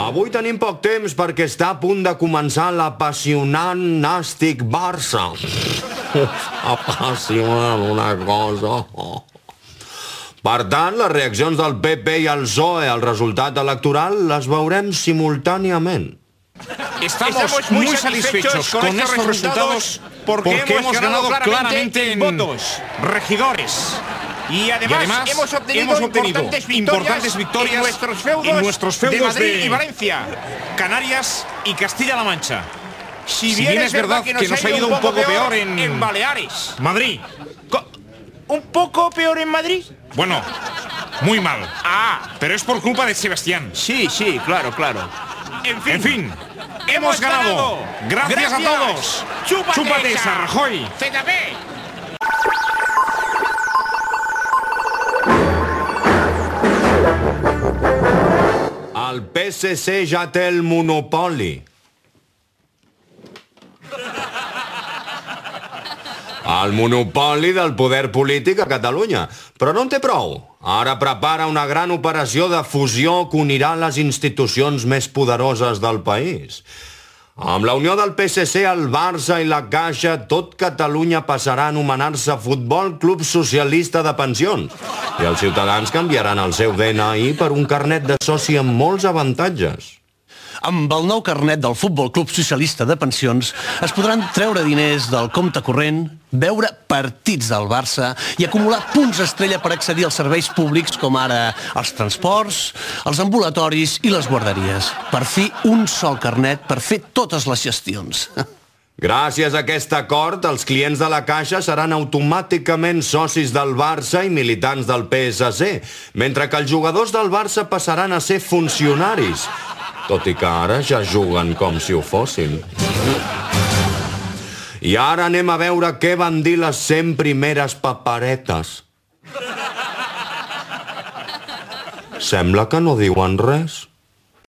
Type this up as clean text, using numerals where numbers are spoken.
Avui tenim poc temps perquè està a punt de començar l'apassionant Nàstic Barça. Apassionant, una cosa. Per tant, les reaccions del PP i el PSOE al resultat electoral les veurem simultàniament. Estamos muy satisfechos con estos resultados porque hemos ganado claramente en votos, regidores. Y además hemos obtenido importantes victorias en nuestros feudos de Madrid y Valencia, Canarias y Castilla-La Mancha. Si bien es verdad que nos ha ido un poco peor en Baleares. Madrid. ¿Un poco peor en Madrid? Bueno, muy mal. Pero es por culpa de Sebastián. Sí, claro. En fin, hemos ganado. Gracias a todos. Chúpate esa, Rajoy. El PSC ja té el monopoli. El monopoli del poder polític a Catalunya. Però no en té prou. Ara prepara una gran operació de fusió que unirà les institucions més poderoses del país. Amb la unió del PSC, el Barça i la Caixa, tot Catalunya passarà a anomenar-se Futbol Club Socialista de Pensions. I els ciutadans canviaran el seu DNI per un carnet de soci amb molts avantatges. Amb el nou carnet del Futbol Club Socialista de Pensions es podran treure diners del compte corrent, veure partits del Barça i acumular punts estrella per accedir als serveis públics com ara els transports, els ambulatoris i les guarderies. Per fi, un sol carnet per fer totes les gestions. Gràcies a aquest acord, els clients de la Caixa seran automàticament socis del Barça i militants del PSC, mentre que els jugadors del Barça passaran a ser funcionaris, tot i que ara ja juguen com si ho fossin. I ara anem a veure què van dir les 100 primeres paperetes. Sembla que no diuen res.